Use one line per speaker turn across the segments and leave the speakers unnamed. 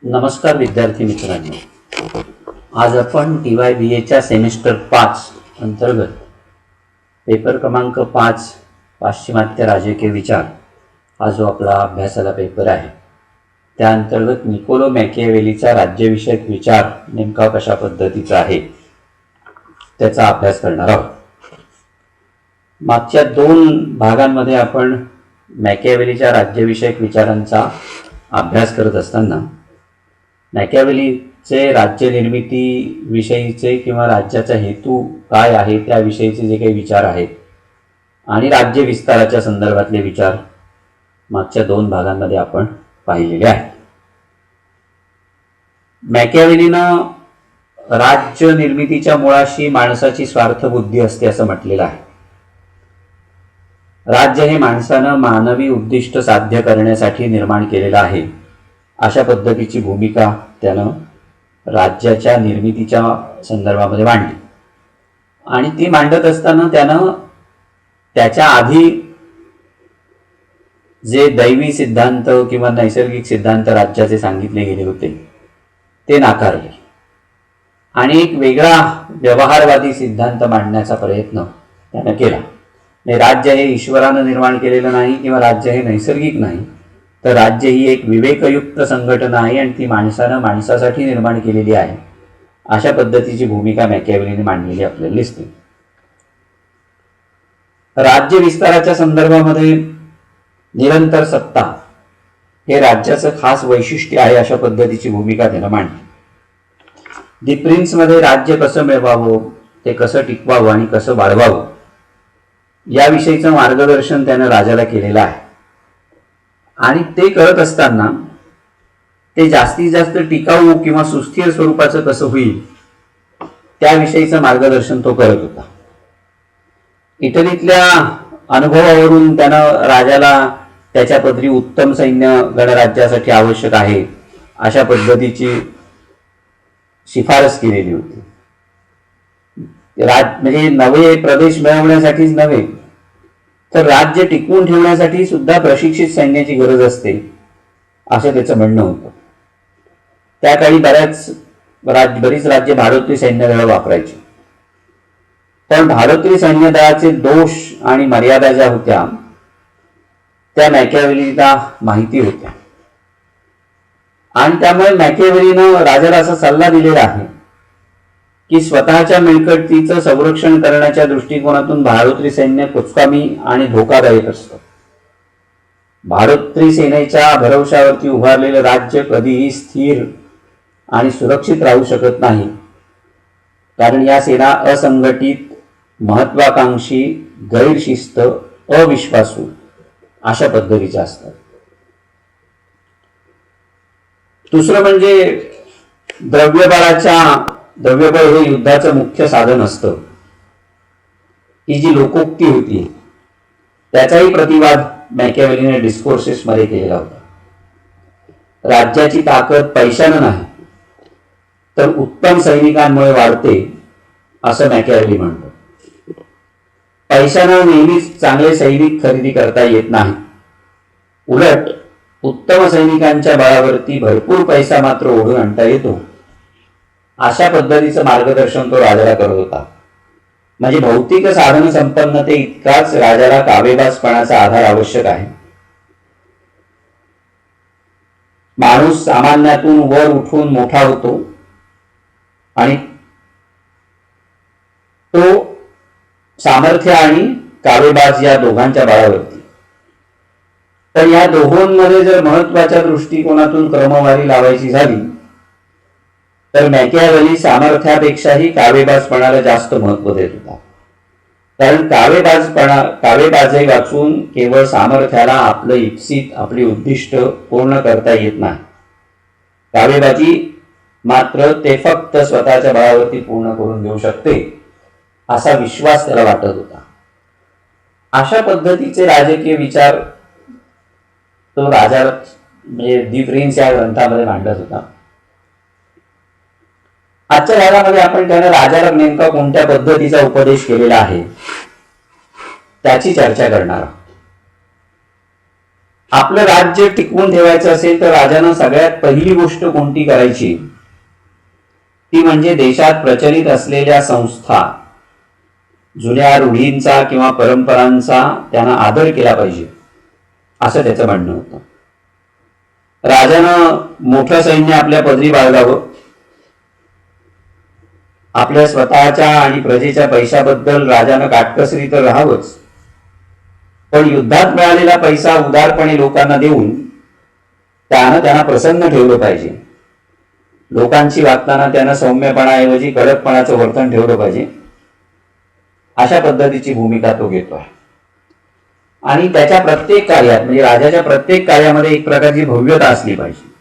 नमस्कार विद्यार्थी मित्रांनो, आज आपण TYBAच्या सेमिस्टर 5 अंतर्गत पेपर क्रमांक 5 पाश्चिमात्य राजकीय विचार हा जो आपला अभ्यासाला पेपर आहे त्या अंतर्गत निकोलो मॅकियावेलीचा राज्यविषयक विचार नेमका कशा पद्धतीचा आहे त्याचा अभ्यास करणार आहोत. मागच्या 2 भागांमध्ये आपण मॅकियावेलीच्या राज्यविषयक विचारांचा अभ्यास करत असताना मॅकियावेलीचे राज्य निर्मिती विषयीचे किंवा राज्याचा हेतू काय आहे त्याविषयीचे जे काही विचार आहेत आणि राज्य विस्ताराच्या संदर्भातले विचार मागच्या 2 भागांमध्ये आपण पाहिलेले आहेत. मॅकियावेलीनं राज्य निर्मितीच्या मुळाशी माणसाची स्वार्थबुद्धी असते असं म्हटलेलं आहे. राज्य हे माणसानं मानवी उद्दिष्ट साध्य करण्यासाठी निर्माण केलेलं आहे अशा पद्धतीची भूमिका त्यानं राज्याच्या निर्मितीच्या संदर्भामध्ये मांडली आणि ती मांडत असताना त्यानं त्याच्या आधी जे दैवी सिद्धांत किंवा नैसर्गिक सिद्धांत राज्याचे सांगितले गेले होते ते नाकारले आणि एक वेगळा व्यवहारवादी सिद्धांत मांडण्याचा प्रयत्न त्यानं केला. राज्य हे ईश्वरानं निर्माण केलेलं नाही किंवा राज्य हे नैसर्गिक नाही, तर राज्य ही एक विवेकयुक्त संघटना आहे आणि ती माणसानं माणसासाठी निर्माण केलेली आहे अशा पद्धतीची भूमिका मॅकियावेलीने मांडलेली आपल्याला दिसते. राज्य विस्ताराच्या संदर्भामध्ये निरंतर सत्ता हे राज्याचं खास वैशिष्ट्य आहे अशा पद्धतीची भूमिका त्यानं मांडली. दी प्रिन्समध्ये राज्य कसं मिळवावं, ते कसं टिकवावं आणि कसं वाढवावं याविषयीचं मार्गदर्शन त्यानं राजाला केलेलं आहे आणि ते करत असताना ते जास्तीत जास्त टिकाऊ किंवा सुस्थिर स्वरूपाचं कसं होईल त्याविषयीचं मार्गदर्शन तो करत होता. इटलीतल्या अनुभवावरून त्यानं राजाला त्याच्या पदरी उत्तम सैन्य गणराज्यासाठी आवश्यक आहे अशा पद्धतीची शिफारस केलेली होती. म्हणजे नवे प्रदेश मिळवण्यासाठीच नव्हे तर राज्य टिकवून ठेवण्यासाठी सुद्धा प्रशिक्षित सैन्याची गरज असते असं त्याचं म्हणणं होतं. त्या काळी बरीच राज्य भाडोत्री सैन्यदळ वापरायची, पण भाडोत्री सैन्यदळाचे दोष आणि मर्यादा ज्या होत्या त्या मॅकियावेलीला माहिती होत्या आणि त्यामुळे मॅकियावेलीनं राजाला असा सल्ला दिलेला आहे की स्वतःच्या मिळकतीचं संरक्षण करण्याच्या दृष्टिकोनातून भाडोत्री सैन्य कुचकामी आणि धोकादायक असतं. भाडोत्री सेनेच्या भरवशावरती उभारलेलं राज्य कधीही स्थिर आणि सुरक्षित राहू शकत नाही, कारण या सेना असंघटित, महत्वाकांक्षी, गैरशिस्त, अविश्वासू अशा पद्धतीच्या असतात. दुसरं म्हणजे द्रव्यबळ हे युद्धाचं मुख्य साधन असतं ही जी लोकोक्ती होती त्याचाही प्रतिवाद मॅकियावेलीने डिस्कोर्सेस मध्ये केलेला होता. राज्याची ताकद पैशानं नाही तर उत्तम सैनिकांमुळे वाढते असं मॅकियावेली म्हणतो. पैशानं नेहमीच चांगले सैनिक खरेदी करता येत नाही, उलट उत्तम सैनिकांच्या बळावरती भरपूर पैसा मात्र ओढून आणता येतो अशा पद्धतीचं मार्गदर्शन तो राजाला करत होता. म्हणजे भौतिक साधन संपन्नते इतकाच राजाला कावेबाजपणाचा आधार आवश्यक आहे. माणूस सामान्यातून वर उठून मोठा होतो आणि तो सामर्थ्य आणि कावेबाज या दोघांच्या बळावरती. पण या दोघांमध्ये जर महत्वाच्या दृष्टिकोनातून क्रमवारी लावायची झाली तर मॅकियावेली सामर्थ्यापेक्षाही कावेबाजपणाला जास्त महत्व देत होता. कारण कावेबाजही वाचून केवळ सामर्थ्याला आपलं इप्सित आपली उद्दिष्ट पूर्ण करता येत नाही. कावेबाजी मात्र ते फक्त स्वतःच्या बळावरती पूर्ण करून देऊ शकते असा विश्वास त्याला वाटत होता. अशा पद्धतीचे राजकीय विचार तो राजा म्हणजे दी प्रिन्स या ग्रंथामध्ये मांडत होता. आजच्या भागामध्ये आपण त्याने राजाला नेमका कोणत्या पद्धतीचा उपदेश केलेला आहे त्याची चर्चा करणार आहोत. आपलं राज्य टिकवून ठेवायचं असेल तर राजानं सगळ्यात पहिली गोष्ट कोणती करायची, ती म्हणजे देशात प्रचलित असलेल्या संस्था, जुन्या रूढींचा किंवा परंपरांचा त्यांना आदर केला पाहिजे, असं त्याचं म्हणणं होतं. राजानं मोठं सैन्य आपल्या पदरी बाळगावं, आपल्या स्वतःच्या आणि प्रजेच्या पैशाबद्दल राजानं काटकसरी तर राहावंच, पण युद्धात मिळालेला पैसा उदारपणे लोकांना देऊन त्यानं त्यांना प्रसन्न ठेवलं पाहिजे. लोकांची वागताना त्यानं सौम्यपणाऐवजी कडकपणाचं वर्तन ठेवलं पाहिजे. अशा पद्धतीची भूमिका तो घेतोय. आणि त्याच्या प्रत्येक कार्यात म्हणजे राजाच्या प्रत्येक कार्यामध्ये एक प्रकारची भव्यता असली पाहिजे.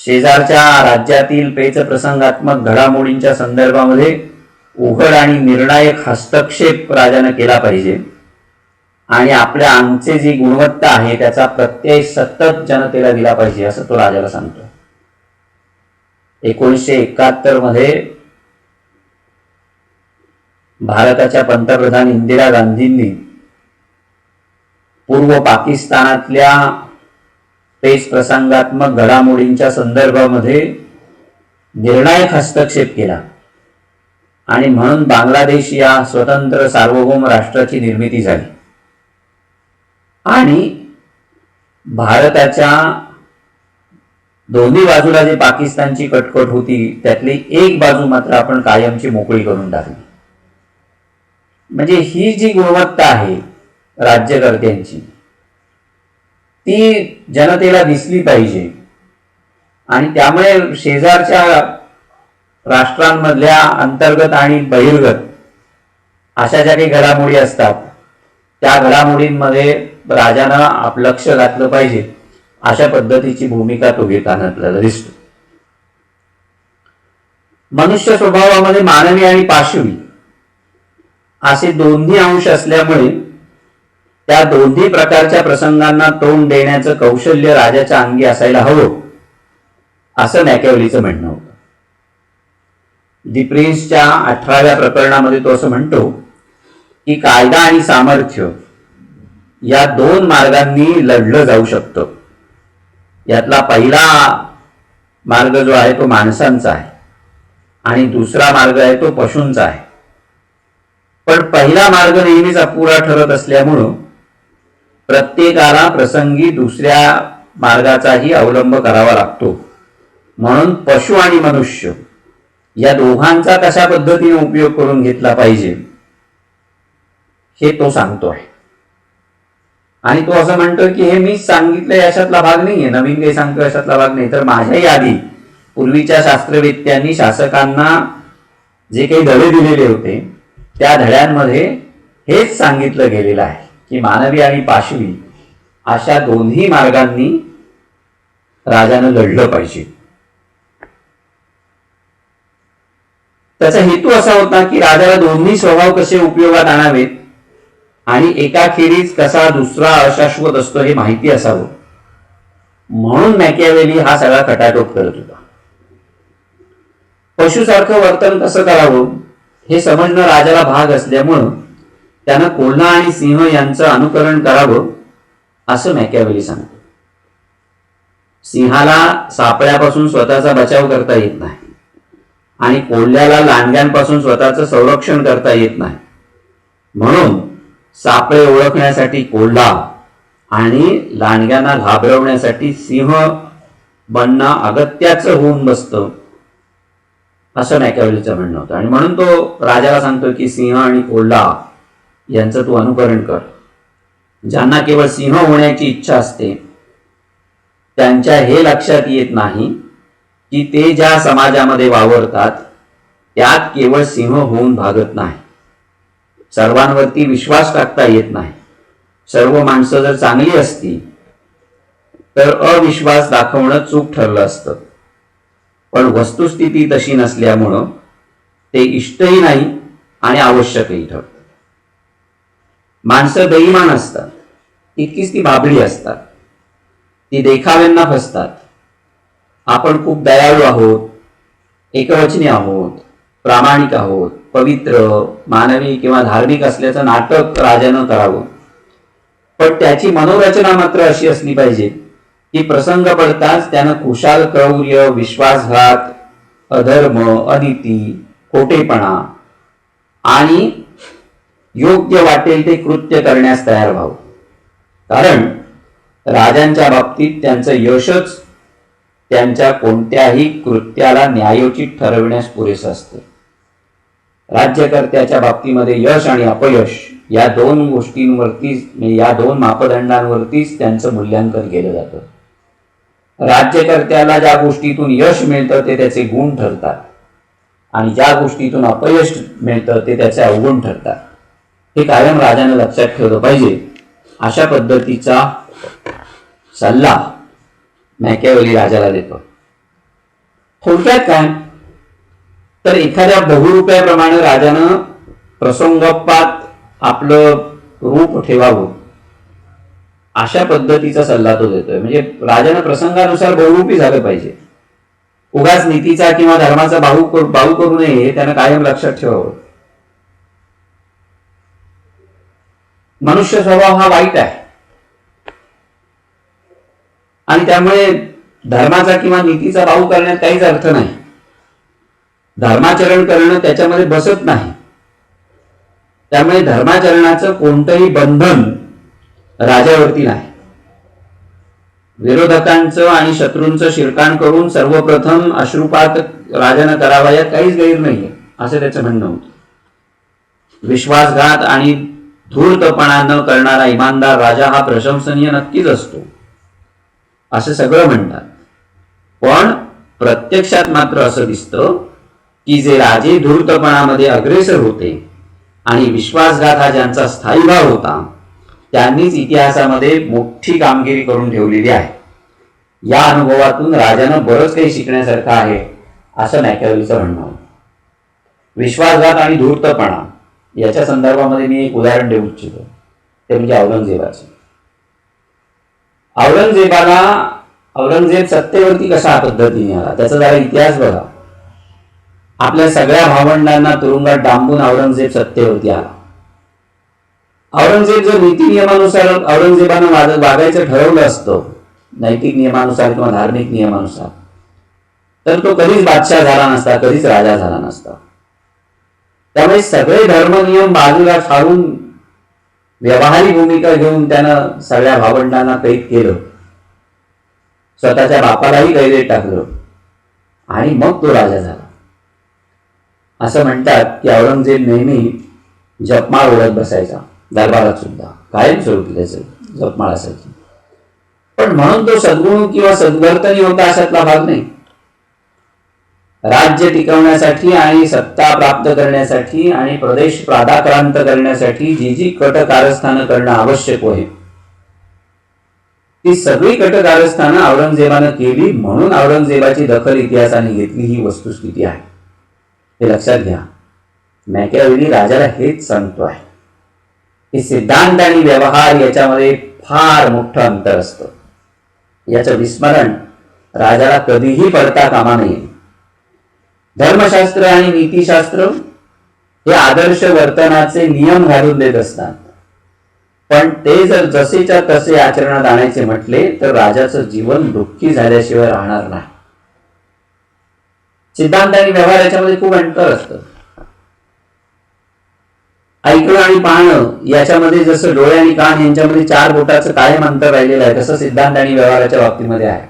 शेजारच्या राज्यातील पेच प्रसंगात्मक घडामोडींच्या संदर्भामध्ये उघड आणि निर्णायक हस्तक्षेप राजानं केला पाहिजे. आणि आपल्या अंगचे जी गुणवत्ता आहे त्याचा प्रत्यय सतत जनतेला दिला पाहिजे, असं तो राजाला सांगतो. 1971 मध्ये भारताच्या पंतप्रधान इंदिरा गांधींनी पूर्व पाकिस्तानातल्या पेच प्रसंगात्मक घडामोडींच्या संदर्भामध्ये निर्णायक हस्तक्षेप केला आणि म्हणून बांगलादेश या स्वतंत्र सार्वभौम राष्ट्राची निर्मिती झाली. आणि भारताच्या दोन्ही बाजूला जे पाकिस्तानची कटकट होती त्यातली एक बाजू मात्र आपण कायमची मोकळी करून टाकली. म्हणजे ही जी गुणवत्ता आहे राज्यकर्त्यांची ती जनतेला दिसली पाहिजे. आणि त्यामुळे शेजारच्या राष्ट्रांमधल्या अंतर्गत आणि बहिर्गत अशा ज्या काही घडामोडी असतात त्या घडामोडींमध्ये राजानं लक्ष घातलं पाहिजे, अशा पद्धतीची भूमिका तो घेताना आपल्याला दिसतो. मनुष्य स्वभावामध्ये मानवी आणि पाशवी असे दोन्ही अंश असल्यामुळे त्या दोन्ही प्रकारच्या प्रसंगांना तोंड देण्याचं कौशल्य राजाच्या अंगी असायला हवं, असं मॅकियावेलीचं म्हणणं होतं. दि प्रिन्सच्या 18व्या प्रकरणामध्ये तो असं म्हणतो की कायदा आणि सामर्थ्य या दोन मार्गांनी लढलं जाऊ शकतं. यातला पहिला मार्ग जो आहे तो माणसांचा आहे आणि दुसरा मार्ग आहे तो पशूंचा आहे. पण पहिला मार्ग नेहमीच अपुरा ठरत असल्यामुळं प्रत्येकाला प्रसंगी दुसऱ्या मार्गाचाही अवलंब करावा लागतो. म्हणून पशु आणि मनुष्य या दोघांचा कशा पद्धतीने उपयोग करून घेतला पाहिजे हे तो सांगतोय. आणि तो असं म्हणतो की हे मीच सांगितलं याच्यातला भाग नाहीये, नवीन काही सांगतो याच्यातला भाग नाही, तर माझ्याही आधी पूर्वीच्या शास्त्रवेत्यांनी शासकांना जे काही धडे दिलेले होते त्या धड्यांमध्ये हेच सांगितलं गेलेलं आहे की मानवी आणि पाशवी अशा दोन्ही मार्गांनी राजानं लढलं पाहिजे. त्याचा हेतू असा होता की राजाला दोन्ही स्वभाव कसे उपयोगात आणावेत आणि एकाखेरीज कसा दुसरा अशाश्वत असतो हे माहिती असावं, म्हणून मॅकियावेली हा सगळा खटाटोप करत होता. पशुसारखं वर्तन कसं करावं हे समजणं राजाला भाग असल्यामुळं त्यानं कोल्हा आणि सिंह यांचं अनुकरण करावं, असं मॅकियावेली सांगतो. सिंहाला सापळ्यापासून स्वतःचा बचाव करता येत नाही आणि कोल्ह्याला लांडग्यांपासून स्वतःचं संरक्षण करता येत नाही. म्हणून सापळे ओळखण्यासाठी कोल्हा आणि लांडग्यांना घाबरवण्यासाठी सिंह बनणं अगत्याचं होऊन बसतं, असं मॅकियावेलीचं म्हणणं होतं. आणि म्हणून तो राजाला सांगतो की सिंह आणि कोल्हा यांचं तू अनुकरण कर. ज्यांना केवळ सिंह होण्याची इच्छा असते त्यांच्या हे लक्षात येत नाही की ते ज्या समाजामध्ये वावरतात त्यात केवळ सिंह होऊन भागत नाही. सर्वांवरती विश्वास टाकता येत नाही. सर्व माणसं जर चांगली असती तर अविश्वास दाखवणं चूक ठरलं असतं. पण वस्तुस्थिती तशी नसल्यामुळं ते इष्टही नाही आणि आवश्यकही ठरतं. माणसं बेईमान असतात, इतकीच ती बाबडी असतात. ती देखाव्यांना फसतात. आपण खूप दयाळू आहोत, एकवचनी आहोत, प्रामाणिक आहोत, पवित्र, मानवी किंवा धार्मिक असल्याचं नाटक राजानं करावं. पण त्याची मनोरचना मात्र अशी असली पाहिजे की प्रसंग पडताच त्यानं कुशाल क्रौर्य, विश्वासघात, अधर्म, अनिती, खोटेपणा आणि योग्य वाटेल ते कृत्य करण्यास तयार व्हावं. कारण राजांच्या बाबतीत त्यांचं यशच त्यांच्या कोणत्याही कृत्याला न्यायोचित ठरविण्यास पुरेसं असते. राज्यकर्त्याच्या बाबतीमध्ये यश आणि अपयश या दोन गोष्टींवरतीच, या दोन मापदंडांवरतीच त्यांचं मूल्यांकन केलं जातं. राज्यकर्त्याला ज्या गोष्टीतून यश मिळतं ते त्याचे गुण ठरतात आणि ज्या गोष्टीतून अपयश मिळतं ते त्याचे अवगुण ठरतात. हे कायम राजाने लक्षात ठेवलं पाहिजे. अशा पद्धतीचा सल्ला मॅकियावेली राजाला देतो. थोडक्यात काय तर एखाद्या बहुरूप्याप्रमाणे राजानं प्रसंगोपात आपलं रूप ठेवावं अशा पद्धतीचा सल्ला तो देतोय. म्हणजे राजानं प्रसंगानुसार बहुरूपी झालं पाहिजे. उगाच नीतीचा किंवा धर्माचा बाहू करू नये हे त्यानं कायम लक्षात ठेवावं. मनुष्य स्वभाव हा वाईट आहे आणि त्यामुळे धर्माचा किंवा नीतीचा बाहू करण्यात काहीच अर्थ नाही. धर्माचरण करणं त्याच्यामध्ये बसत नाही. त्यामुळे धर्माचरणाचं कोणतंही बंधन राजावरती नाही. विरोधकांचं आणि शत्रूंचं शिरकाण करून सर्वप्रथम अश्रुपात राजानं करावा यात काहीच गैर नाहीये असं त्याचं म्हणणं होतं. विश्वासघात आणि धूर्तपणा न करणारा इमानदार राजा हा प्रशंसनीय नक्कीच असतो असं सगळं म्हणतात. पण प्रत्यक्षात मात्र असं दिसतं की जे राजे धूर्तपणामध्ये अग्रेसर होते आणि विश्वासघात हा ज्यांचा स्थायी भाव होता त्यांनीच इतिहासामध्ये मोठी कामगिरी करून ठेवलेली आहे. या अनुभवातून राजानं बरंच काही शिकण्यासारखं आहे असं मॅकियावेलीचं म्हणणं होतं. विश्वासघात आणि धूर्तपणा याच्या संदर्भामध्ये मी एक उदाहरण देऊ इच्छितो. ते म्हणजे औरंगजेबाचे. औरंगजेब सत्तेवरती कशा पद्धतीने आला त्याचा जरा इतिहास बघा. आपल्या सगळ्या भावंडांना तुरुंगात डांबून औरंगजेब सत्तेवरती आला. औरंगजेब जर नीती नियमानुसार औरंगजेबानं वागायचं ठरवलं असतं, नैतिक नियमानुसार किंवा धार्मिक नियमानुसार, तर तो कधीच बादशाह झाला नसता, कधीच राजा झाला नसता. त्यामुळे सगळे धर्मनियम बाजूला सारून व्यवहारी भूमिका घेऊन त्यानं सगळ्या भावंडांना कैद केलं, स्वतःच्या बापालाही कैदेत टाकलं आणि मग तो राजा झाला. असं म्हणतात की औरंगजेब नेहमी जपमाळ ओढत बसायचा. दरबारात सुद्धा कायमस्वरूपी त्याचं जपमाळ असायची. पण म्हणून तो सद्गुण किंवा सद्वर्तनी होता अशातला भाग नाही. राज्य टिकवण्यासाठी आणि सत्ता प्राप्त करण्यासाठी आणि प्रदेश प्रादाक्रांत करण्यासाठी जी जी कटकारस्थानं करणं आवश्यक आहे ती सगळी कटकारस्थानं औरंगजेबानं केली. म्हणून औरंगजेबाची दखल इतिहासाने घेतली ही वस्तुस्थिती आहे. हे लक्षात घ्या. मॅकियावेली राजाला हेच सांगतो आहे की सिद्धांत आणि व्यवहार याच्यामध्ये फार मोठं अंतर असतं. याचं विस्मरण राजाला कधीही पडता कामा नये. धर्मशास्त्र आणि नीतिशास्त्र हे आदर्श वर्तनाचे नियम घालून देत असतात. पण ते जर जसेच्या तसे आचरणात आणायचे म्हटले तर राजाचं जीवन दुःखी झाल्याशिवाय राहणार नाही. सिद्धांत आणि व्यवहार याच्यामध्ये खूप अंतर असतं. ऐकणं आणि पाहणं याच्यामध्ये जसं डोळे आणि कान यांच्यामध्ये 4 बोटाचं कायम अंतर राहिलेलं आहे तसं सिद्धांत आणि व्यवहाराच्या बाबतीमध्ये आहे.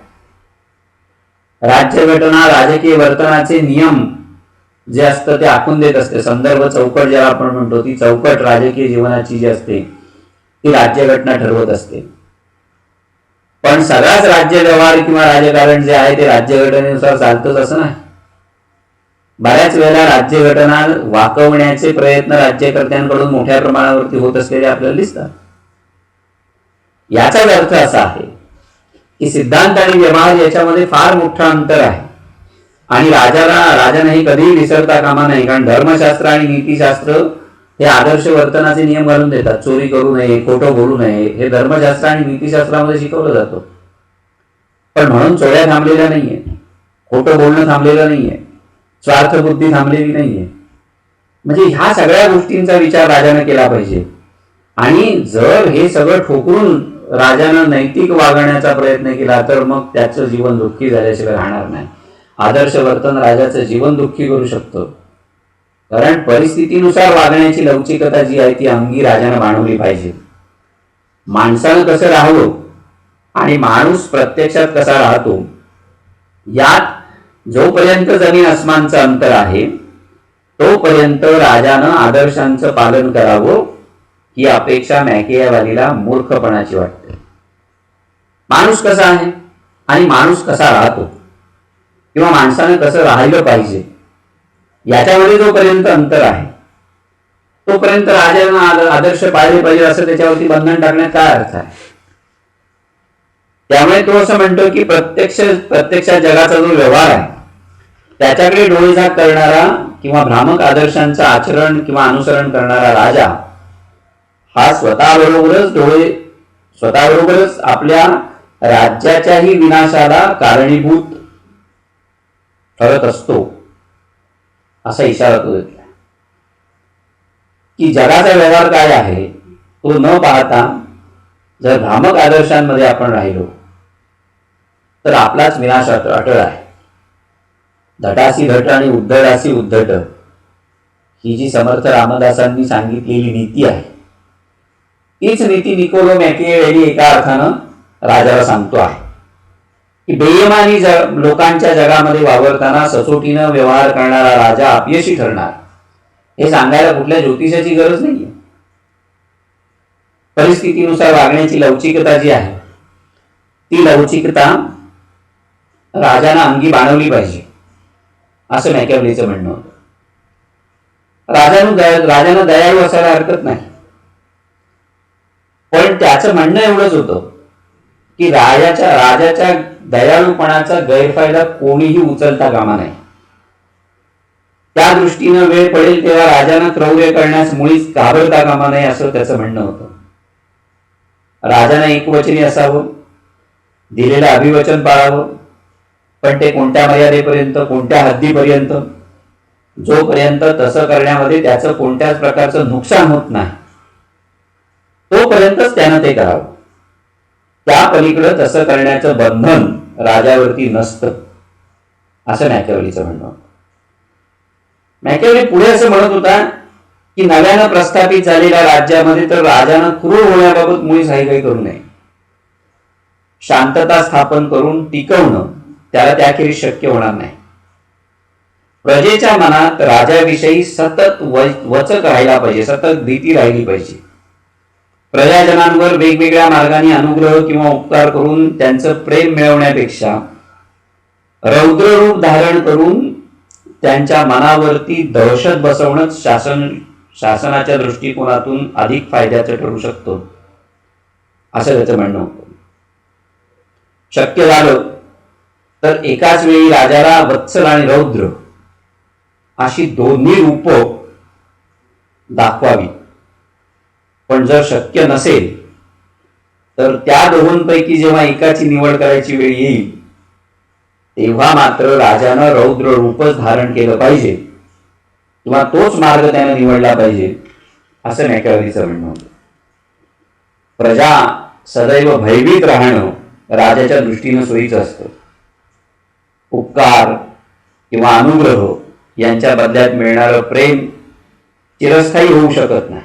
राज्यघटना राजकीय वर्तनाचे नियम जे असतं ते आखून देत असते. संदर्भ चौकट ज्याला आपण म्हणतो ती चौकट राजकीय जीवनाची जी असते ती राज्यघटना ठरवत असते. पण सगळाच राज्य व्यवहार किंवा राजकारण जे आहे ते राज्यघटनेनुसार चालतंच असं नाही. बऱ्याच वेळेला राज्यघटना वाकवण्याचे प्रयत्न राज्यकर्त्यांकडून मोठ्या प्रमाणावरती होत असलेले आपल्याला दिसतात. याचाच अर्थ असा आहे की सिद्धांत आणि व्यवहार याच्यामध्ये फार मोठं अंतर आहे आणि राजाने हे कधीही विसरता कामा नाही. कारण धर्मशास्त्र आणि नीतिशास्त्र हे आदर्श वर्तनाचे नियम घालून देतात. चोरी करू नये, खोटं बोलू नये हे धर्मशास्त्र आणि नीतिशास्त्रामध्ये शिकवलं जातं. पण म्हणून चोऱ्या थांबलेल्या नाहीये, खोटं बोलणं थांबलेलं नाहीये, स्वार्थबुद्धी थांबलेली नाहीये. म्हणजे ह्या सगळ्या गोष्टींचा विचार राजाने केला पाहिजे आणि जर हे सगळं ठोकरून राजानं नैतिक वागण्याचा प्रयत्न केला तर मग त्याचं जीवन दुःखी झाल्याशिवाय राहणार नाही. आदर्श वर्तन राजाचं जीवन दुःखी करू शकतं. कारण परिस्थितीनुसार वागण्याची लवचिकता जी आहे ती अंगी राजानं बाणवली पाहिजे. माणसानं कसं राहावं आणि माणूस प्रत्यक्षात कसा राहतो यात जोपर्यंत जमीन आसमानचं अंतर आहे तोपर्यंत राजानं आदर्शांचं पालन करावं ही अपेक्षा मॅकियावेलीला मूर्खपणाची वाटते. माणूस कसा आहे आणि माणूस कसा राहतो किंवा माणसानं कसं राहिलं पाहिजे याच्यामध्ये जोपर्यंत अंतर आहे तोपर्यंत राजानं आदर्श पाळले पाहिजे असं त्याच्यावरती बंधन टाकण्यात काय अर्थ आहे. त्यामुळे तो असं म्हणतो की प्रत्यक्षात जगाचा जो व्यवहार आहे त्याच्याकडे डोळेझाक करणारा किंवा भ्रामक आदर्शांचं आचरण किंवा अनुसरण करणारा राजा हा स्वतःबरोबरच आपल्या राज्याच्याही विनाशाला कारणीभूत ठरत असतो असा इशारा तो देतला की जगाचा व्यवहार काय आहे तो न पाहता जर भ्रामक आदर्शांमध्ये आपण राहिलो तर आपलाच विनाश अटळ आहे. धटासी धट आणि उद्धटासी उद्धट ही जी समर्थ रामदासांनी सांगितलेली नीती आहे तीच नीती निकोलो मॅकियावेली एका अर्थानं राजाला सांगतो आहे की बेईमानी लोकांच्या जगामध्ये वावरताना सचोटीनं व्यवहार करणारा राजा अपयशी ठरणार हे सांगायला कुठल्या ज्योतिषाची गरज नाहीये. परिस्थितीनुसार वागण्याची लवचिकता जी आहे ती लवचिकता राजानं अंगी बाणवली पाहिजे असं मॅकियावेलीचं म्हणणं होतं. राजानं दयाळू असायला हरकत नाही, पण त्याचं म्हणणं एवढंच होतं की राजाच्या दयाळूपणाचा गैरफायदा कोणीही उचलता कामा नये. त्या दृष्टीनं वेळ पडेल तेव्हा राजानं क्रौर्य करण्यास मुळीच घाबरता कामा नये असं त्याचं म्हणणं होतं. राजानं एकवचनी असावं, दिलेलं अभिवचन पाळावं, पण ते कोणत्या मर्यादेपर्यंत, कोणत्या हद्दीपर्यंत, जोपर्यंत तसं करण्यामध्ये त्याचं कोणत्याच प्रकारचं नुकसान होत नाही तोपर्यंतच त्यानं ते करावं. त्या पलीकडे तसं करण्याचं बंधन राजावरती नसतं असं मॅकियावेलीचं म्हणणं होतं. मॅकियावेली पुढे असं म्हणत होता की नव्यानं प्रस्थापित झालेल्या राज्यामध्ये तर राजानं क्रूर होण्याबाबत मुळीच काही करू नये. शांतता स्थापन करून टिकवणं त्याला त्याखेरीज शक्य होणार नाही. प्रजेच्या मनात राजाविषयी सतत वचक राहिला पाहिजे, सतत भीती राहिली पाहिजे. प्रजाजनांवर वेगवेगळ्या मार्गाने अनुग्रह किंवा उपकार करून त्यांचं प्रेम मिळवण्यापेक्षा रौद्र रूप धारण करून त्यांच्या मनावरती दहशत बसवणंच शासनाच्या दृष्टिकोनातून अधिक फायद्याचं ठरू शकतं असं त्याचं म्हणणं होतं. शक्य झालं तर एकाच वेळी राजाला वत्सल आणि रौद्र अशी दोन्ही रूपं दाखवावी, पण जर शक्य नसेल तर त्या दोहोंपैकी जेव्हा एकाची निवड करायची वेळ येईल तेव्हा मात्र राजानं रौद्र रूपच धारण केलं पाहिजे किंवा तोच मार्ग त्यानं निवडला पाहिजे असं मॅकियावेलीचं म्हणणं होतं. प्रजा सदैव भयभीत राहणं राजाच्या दृष्टीनं सोयीचं असतं. उपकार किंवा अनुग्रह यांच्या बदल्यात मिळणारं प्रेम चिरस्थायी होऊ शकत नाही.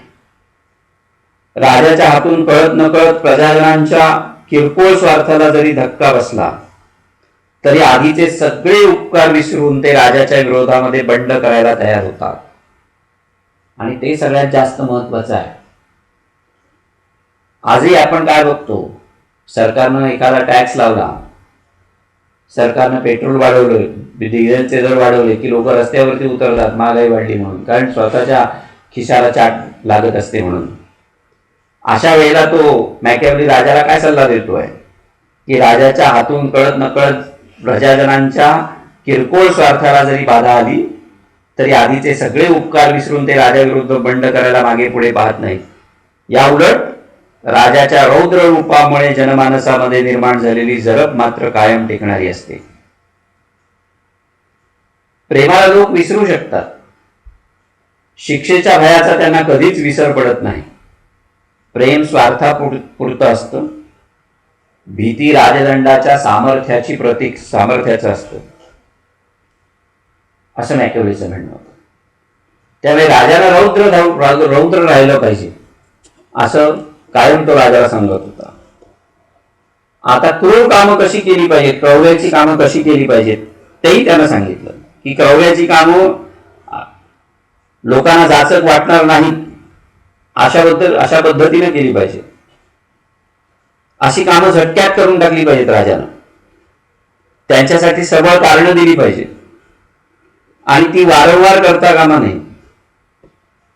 राजाच्या हातून कळत नकळत प्रजाजनांच्या किरकोळ स्वार्थाला जरी धक्का बसला तरी आधीचे सगळे उपकार विसरून ते राजाच्या विरोधामध्ये बंड करायला तयार होतात. आणि ते सगळ्यात जास्त महत्वाचं आहे. आजही आपण काय बघतो, सरकारनं एखादा टॅक्स लावला, सरकारनं पेट्रोल वाढवलं, डिझेलचे दर वाढवले की लोक रस्त्यावरती उतरतात महागाई वाढली म्हणून, कारण स्वतःच्या खिशाला चाट लागत असते म्हणून. अशा वेळेला तो मॅकियावेली राजाला काय सल्ला देतोय की राजाच्या हातून कळत नकळत प्रजाजनांच्या किरकोळ स्वार्थाला जरी बाधा आली तरी आधीचे सगळे उपकार विसरून ते राजाविरुद्ध बंड करायला मागे पुढे पाहत नाहीत. या उलट राजाच्या रौद्र रूपामुळे जनमानसामध्ये निर्माण झालेली जरब मात्र कायम टिकणारी असते. प्रेमाला लोक विसरू शकतात, शिक्षेच्या भयाचा त्यांना कधीच विसर पडत नाही. प्रेम स्वार्थापुरतं असतं, भीती राजदंडाच्या सामर्थ्याची प्रतीक सामर्थ्याचं असतं, असं मॅकियावेलीचं म्हणणं होतं. त्यामुळे राजाला रौद्र राहिलं पाहिजे असं कायम तो राजाला सांगत होता. आता क्रूर कामं कशी केली पाहिजेत, क्रौर्याची कामं कशी केली पाहिजेत तेही त्यानं सांगितलं की क्रौर्याची कामं लोकांना जाचक वाटणार नाहीत अशा पद्धतीने केली पाहिजे. अशी कामं झटक्यात करून टाकली पाहिजेत राजानं. त्यांच्यासाठी सबळ कारणं दिली पाहिजेत आणि ती वारंवार करता कामा नये.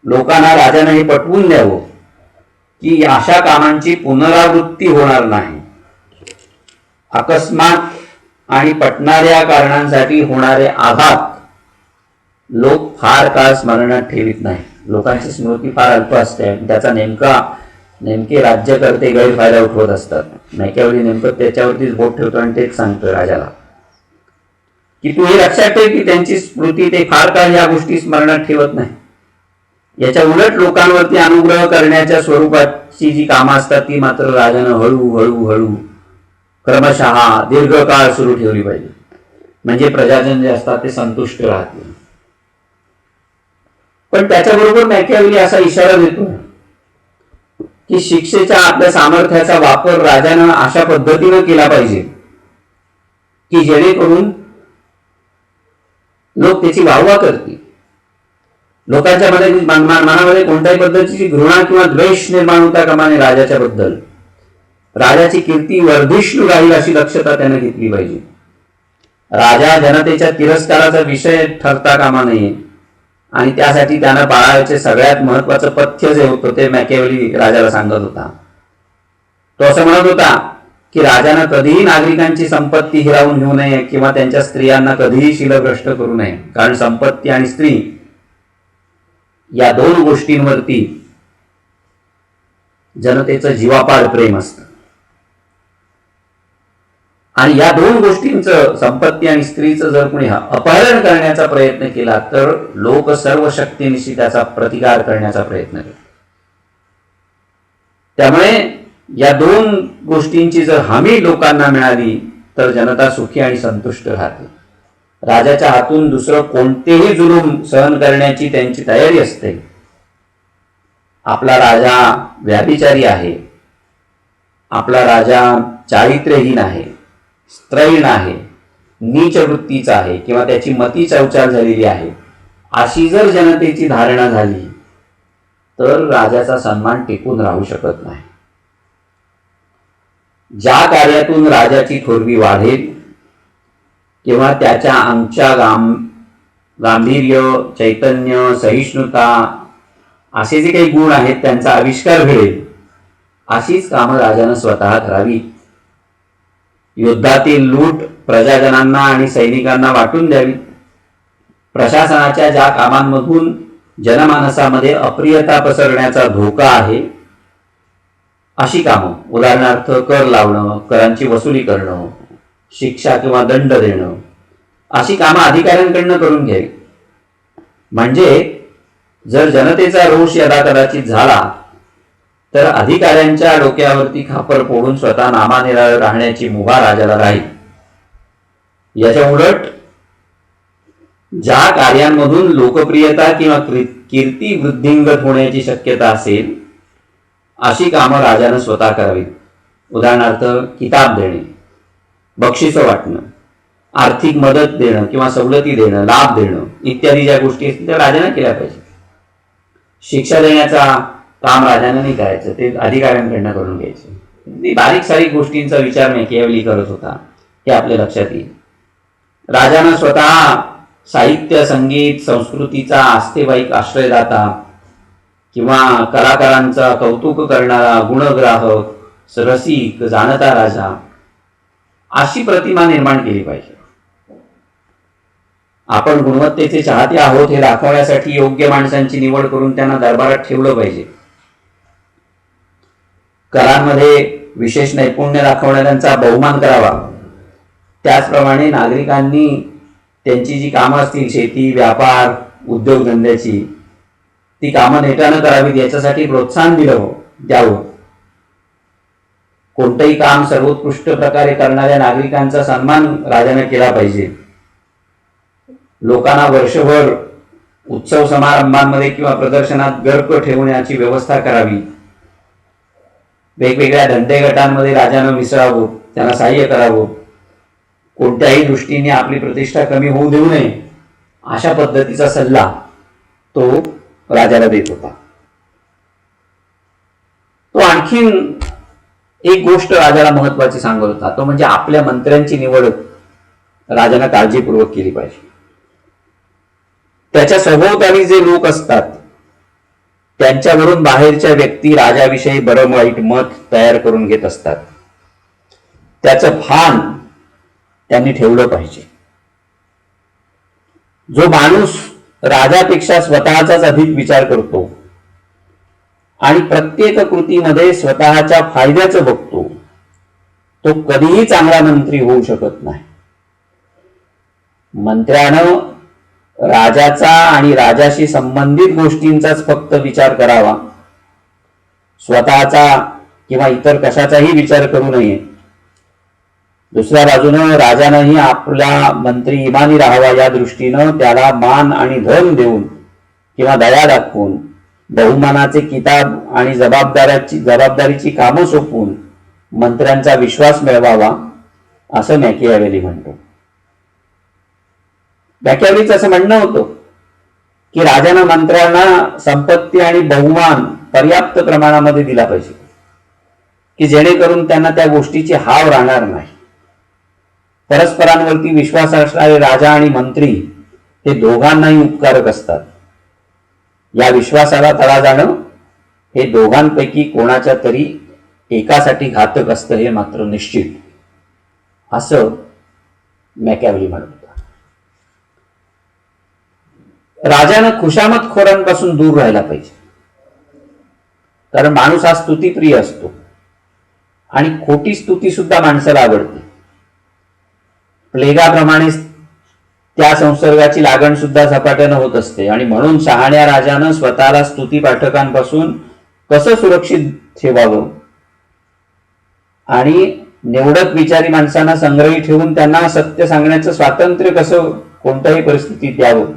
लोकांना राजानं हे पटवून द्यावं की अशा कामांची पुनरावृत्ती होणार नाही. अकस्मात आणि पटणाऱ्या कारणांसाठी होणारे आघात लोक फार काळ स्मरणात ठेवीत नाही. लोकांची स्मृती फार अल्प असते, त्याचा नेमके राज्यकर्ते गैरफायदा उठवत असतात. मॅकियावेली नेमकं त्याच्यावरतीच बोट ठेवतो आणि तेच सांगतो राजाला की तू हे लक्षात ठेव की त्यांची स्मृती ते फार काळ या गोष्टी स्मरणात ठेवत नाही. याच्या उलट लोकांवरती अनुग्रह करण्याच्या स्वरूपाची जी कामं असतात ती मात्र राजानं हळू क्रमशः दीर्घकाळ सुरू ठेवली पाहिजे, म्हणजे प्रजाजन जे असतात ते संतुष्ट राहतील. पण त्याच्याबरोबर मॅकियावेली असा इशारा देतो की शिक्षेच्या आपल्या सामर्थ्याचा वापर राजानं अशा पद्धतीनं केला पाहिजे की जेणेकरून लोक त्याची वाहवा करतील. लोकांच्या मनामध्ये कोणत्याही पद्धतीची घृणा किंवा द्वेष निर्माण होता कामा नये राजाच्या बद्दल. राजाची कीर्ती वर्धिष्णू राहील अशी दक्षता त्याने घेतली पाहिजे. राजा जनतेच्या तिरस्काराचा विषय ठरता कामा नये आणि त्यासाठी त्यानं पाळायचे सगळ्यात महत्वाचं पथ्य जे होतं ते मॅकियावेली राजाला सांगत होता. तो असं म्हणत होता की राजानं कधीही नागरिकांची संपत्ती हिरावून घेऊ नये किंवा त्यांच्या स्त्रियांना कधीही शीलभ्रष्ट करू नये, कारण संपत्ती आणि स्त्री या दोन गोष्टींवरती जनतेचं जीवापाड प्रेम असतं आणि या दोन गोष्टींचं, संपत्ती आणि स्त्रीचं जर कोणी अपहरण करण्याचा प्रयत्न केला तर लोक सर्व शक्तीनिशी त्याचा प्रतिकार करण्याचा प्रयत्न करतात. त्यामुळे या दोन गोष्टींची जर हमी लोकांना मिळाली तर जनता सुखी आणि संतुष्ट राहते. राजाच्या हातून दुसरं कोणतेही जुलूम सहन करण्याची त्यांची तयारी असते. आपला राजा व्याभिचारी आहे, आपला राजा चारित्र्यहीन आहे, स्त्रैण आहे, नीच वृत्तीचा आहे किंवा त्याची मती चौचार झालेली आहे, अशी जर जनतेची धारणा झाली तर राजाचा सन्मान टिकून राहू शकत नाही. ज्या कार्यातून राजाची थोरवी वाढेल किंवा त्याच्या आमच्या गांभीर्य, चैतन्य, सहिष्णुता असे जे काही गुण आहेत त्यांचा आविष्कार घडेल अशीच कामं राजानं स्वतः करावी. युद्धातील लूट प्रजाजनांना आणि सैनिकांना वाटून द्यावी. प्रशासनाच्या ज्या कामांमधून जनमानसामध्ये अप्रियता पसरण्याचा धोका आहे अशी कामं, उदाहरणार्थ कर लावणं, करांची वसुली करणं, शिक्षा किंवा दंड देणं, अशी कामं अधिकाऱ्यांकडनं करून घ्यावी. म्हणजे जर जनतेचा रोष यदा कदाचित झाला तर अधिकाऱ्यांच्या डोक्यावरती खापर फोडून स्वतः नामानिराळं राहण्याची मुभा राजाला राहील. याच्या उलट ज्या कार्यांमधून लोकप्रियता किंवा कीर्ती वृद्धिंगत होण्याची शक्यता असेल अशी कामं राजानं स्वतः करावीत. उदाहरणार्थ किताब देणे, बक्षिसं वाटणं, आर्थिक मदत देणं किंवा सवलती देणं, लाभ देणं इत्यादी ज्या गोष्टी असतील त्या राजानं केल्या पाहिजे. शिक्षा देण्याचा काम राजानं नाही करायचं, ते अधिकाऱ्यांकडनं करून घ्यायचे. बारीक सारीक गोष्टींचा विचार मॅकियावेली करत होता हे आपल्या लक्षात येईल. राजानं स्वतः साहित्य, संगीत, संस्कृतीचा आस्थेवाईक आश्रयदाता किंवा कलाकारांचा कौतुक करणारा गुणग्राहक, रसिक, जाणता राजा अशी प्रतिमा निर्माण केली पाहिजे. आपण गुणवत्तेचे चाहते आहोत हे दाखवण्यासाठी योग्य माणसांची निवड करून त्यांना दरबारात ठेवलं पाहिजे. कलांमध्ये विशेष नैपुण्य दाखवणाऱ्यांचा बहुमान करावा. त्याचप्रमाणे नागरिकांनी त्यांची जी कामं असतील, शेती, व्यापार, उद्योगधंद्याची, ती कामं नेटानं करावीत याच्यासाठी प्रोत्साहन दिलं हो. द्यावं. कोणतंही काम सर्वोत्कृष्ट प्रकारे करणाऱ्या नागरिकांचा सन्मान राजाने केला पाहिजे. लोकांना वर्षभर उत्सव समारंभांमध्ये किंवा प्रदर्शनात गर्क ठेवण्याची व्यवस्था करावी. वेगवेगळ्या धंदे गटांमध्ये राजानं मिसळावं, त्यांना सहाय्य करावं. कोणत्याही दृष्टीने आपली प्रतिष्ठा कमी होऊ देऊ नये, अशा पद्धतीचा सल्ला तो राजाला देत होता. तो आणखीन एक गोष्ट राजाला महत्वाची सांगत होता, तो म्हणजे आपल्या मंत्र्यांची निवड राजाने काळजीपूर्वक केली पाहिजे. त्याच्या सभोवताली जे लोक असतात त्यांच्यावरून बाहेरच्या व्यक्ती राजाविषयी बरं वाईट मत तयार करून घेत असतात. त्याचं भान त्यांनी ठेवलं पाहिजे. जो माणूस राजापेक्षा स्वतःचाच अधिक विचार करतो आणि प्रत्येक कृतीमध्ये स्वतःच्या फायद्याचं बघतो, तो कधीही चांगला मंत्री होऊ शकत नाही. मंत्र्यानं राजाचा आणि राजाशी संबंधित गोष्टींचाच फक्त विचार करावा, स्वतःचा किंवा इतर कशाचाही विचार करू नये. दुसऱ्या बाजूनं राजानंही आपला मंत्री इमानी राहावा या दृष्टीनं त्याला मान आणि धन देऊन किंवा दया दाखवून बहुमानाचे किताब आणि जबाबदारीची कामं सोपवून मंत्र्यांचा विश्वास मिळवावा, असं मॅकियावेली म्हणतो. मॅकियावेलीचं असं म्हणणं होतं की राजानं मंत्र्यांना संपत्ती आणि बहुमान पर्याप्त प्रमाणामध्ये दिला पाहिजे, की जेणेकरून त्यांना त्या गोष्टीची हाव राहणार नाही. परस्परांवरती विश्वास असणारे राजा आणि मंत्री हे दोघांनाही उपकारक असतात. या विश्वासाला तडा जाणं हे दोघांपैकी कोणाच्या तरी एकासाठी घातक असतं हे मात्र निश्चित, असं मॅकियावेली म्हणत होता. राजानं खुशामतखोरांपासून दूर राहायला पाहिजे, कारण माणूस हा स्तुतीप्रिय असतो आणि खोटी स्तुती सुद्धा माणसाला आवडते. प्लेगाप्रमाणे त्या संसर्गाची लागण सुद्धा झपाट्यानं होत असते आणि म्हणून शहाण्या राजानं स्वतःला स्तुती पाठकांपासून कसं सुरक्षित ठेवावं आणि निवडक विचारी माणसांना संग्रही ठेवून त्यांना सत्य सांगण्याचं स्वातंत्र्य कसं कोणत्याही परिस्थितीत द्यावं,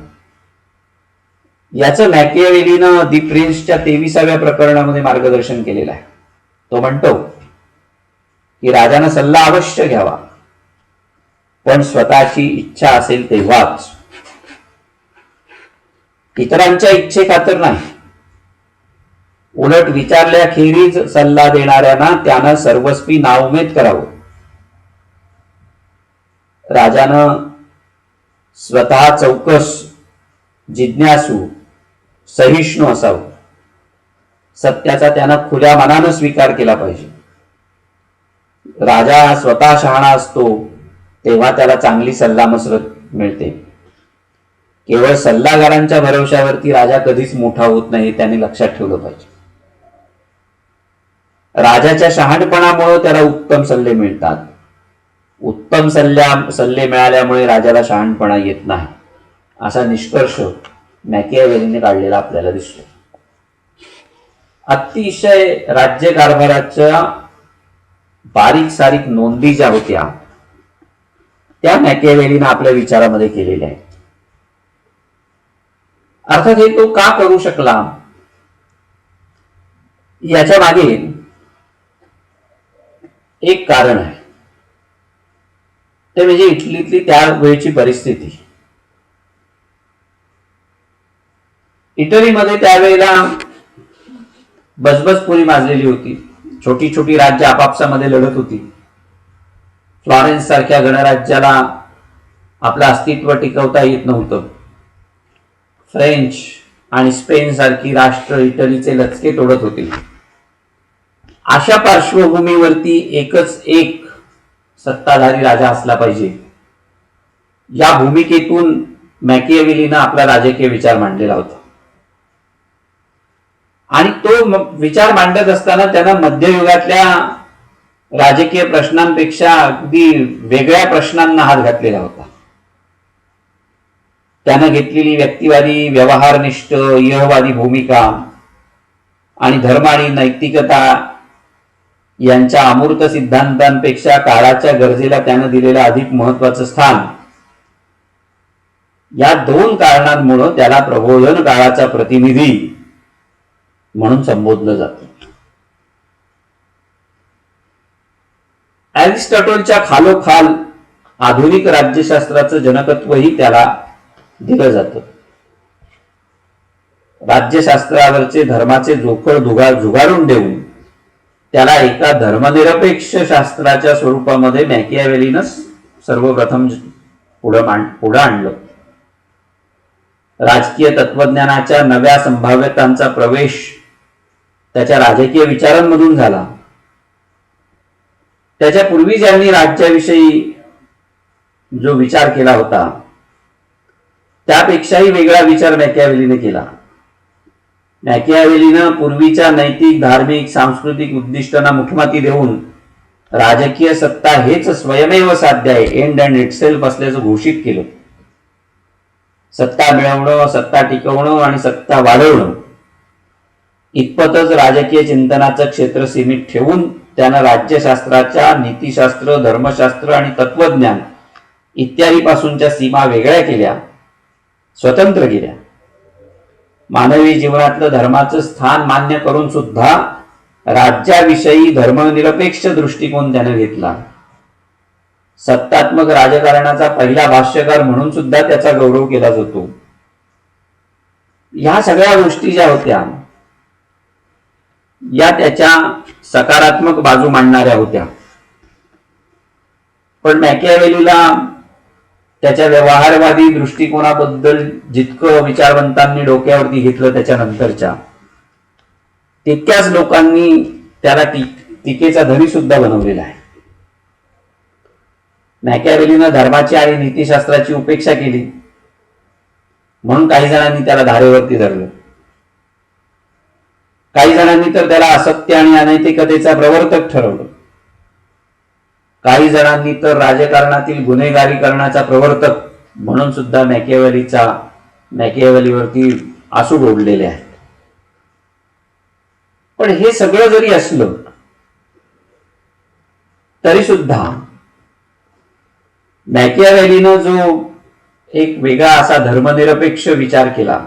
याचं मॅकियावेलीनं दी प्रिन्सच्या 23व्या प्रकरणामध्ये मार्गदर्शन केलेलं आहे. तो म्हणतो की राजानं सल्ला अवश्य घ्यावा, पण स्वतःची इच्छा असेल तेव्हाच, इतरांच्या इच्छेखातर नाही. उलट विचारल्याखेरीज सल्ला देणाऱ्यांना त्यानं सर्वस्वी नाउमेद करावं. राजानं स्वतः चौकस, जिज्ञासू, सहिष्णू असावं. सत्याचा त्यानं खुल्या मनानं स्वीकार केला पाहिजे. राजा स्वतः शहाणा असतो तेव्हा त्याला चांगली सल्लामसलत मिळते. केवळ सल्लागारांच्या भरवशावरती राजा कधीच मोठा होत नाही, त्याने लक्षात ठेवलं पाहिजे. राजाच्या शहाणपणामुळे त्याला उत्तम सल्ले मिळतात. उत्तम सल्ले मिळाल्यामुळे राजाला शहाणपणा येत नाही, असा निष्कर्ष मॅकियावेलीने काढलेला आपल्याला दिसतो. अतिशय राज्यकारभाराच्या बारीक सारीक नोंदी ज्या होत्या त्या मॅकियावेलीने आपल्या विचारामध्ये केलेल्या आहेत. अर्थात हे तो का करू शकला याच्या मागे एक कारण आहे, ते म्हणजे इटलीतली त्यावेळची परिस्थिती. इटलीमध्ये त्यावेळेला बजबजपुरी माजलेली होती. छोटी छोटी राज्य आपापसामध्ये लढत होती. फ्लॉरेन्स सारख्या गणराज्याला आपलं अस्तित्व टिकवता येत नव्हतं. फ्रेंच आणि स्पेन सारखी राष्ट्र इटलीचे लचके तोडत होती. अशा पार्श्वभूमीवरती एकच एक सत्ताधारी राजा असला पाहिजे, या भूमिकेतून मॅकियावेलीनं आपला राजकीय विचार मांडलेला होता. आणि तो विचार मांडत असताना त्यानं मध्ययुगातल्या राजकीय प्रश्नांपेक्षा अगदी वेगळ्या प्रश्नांना हात घातलेला होता. त्यानं घेतलेली व्यक्तिवादी, व्यवहारनिष्ठ, इहवादी भूमिका आणि धर्म आणि नैतिकता यांच्या अमूर्त सिद्धांतांपेक्षा काळाच्या गरजेला त्यानं दिलेलं अधिक महत्वाचं स्थान, या दोन कारणांमुळे त्याला प्रबोधन काळाचा प्रतिनिधी म्हणून संबोधलं जातं. अरिस्टॉटलच्या खालोखाल आधुनिक राज्यशास्त्राचं जनकत्वही त्याला दिलं जातं. राज्यशास्त्रावरचे धर्माचे जोखड झुगारून देऊन त्याला एका धर्मनिरपेक्ष शास्त्राच्या स्वरूपामध्ये मॅकियावेलीनं सर्वप्रथम पुढं आणलं. राजकीय तत्वज्ञानाच्या नव्या संभाव्यतांचा प्रवेश त्याच्या राजकीय विचारांमधून झाला. त्याच्या पूर्वी ज्यांनी राज्याविषयी जो विचार केला होता त्यापेक्षाही वेगळा विचार मॅकियावेलीने केला. मॅकियावेलीनं पूर्वीच्या नैतिक, धार्मिक, सांस्कृतिक उद्दिष्टांना मुखमाती देऊन राजकीय सत्ता हेच स्वयमेव साध्य आहे, एंड अँड इटसेल्फ असल्याचं घोषित केलं. सत्ता मिळवणं, सत्ता टिकवणं आणि सत्ता वाढवणं इतपतच राजकीय चिंतनाचं क्षेत्र सीमित ठेवून त्यानं राज्यशास्त्राच्या नीतिशास्त्र, धर्मशास्त्र आणि तत्वज्ञान इत्यादी पासूनच्या सीमा वेगळ्या केल्या, स्वतंत्र केल्या. मानवी जीवनातलं धर्माचं स्थान मान्य करून सुद्धा राज्याविषयी धर्मनिरपेक्ष दृष्टिकोन त्याने घेतला. सत्तात्मक राजकारणाचा पहिला भाष्यकार म्हणून सुद्धा त्याचा गौरव केला जातो. ह्या सगळ्या गोष्टी ज्या होत्या या त्याच्या सकारात्मक बाजू मांडणाऱ्या होत्या. पण मॅकियावेलीला त्याच्या व्यवहारवादी दृष्टिकोनाबद्दल जितकं विचारवंतांनी डोक्यावरती घेतलं त्याच्यानंतरच्या, तितक्याच लोकांनी त्याला टीकेचा धनी सुद्धा बनवलेला आहे. मॅकियावेलीनं धर्माची आणि नीतिशास्त्राची उपेक्षा केली म्हणून काही जणांनी त्याला धारेवरती धरलं. काही जणांनी तर त्याला असत्य आणि अनैतिकतेचा प्रवर्तक ठरवलं. काही जणांनी तर राजकारणातील गुन्हेगारीकरणाचा प्रवर्तक म्हणून सुद्धा मॅकियावेलीवरती आसूड ओढलेले आहेत. पण हे सगळं जरी असलं तरी सुद्धा मॅकियावेलीनं जो एक वेगळा असा धर्मनिरपेक्ष विचार केला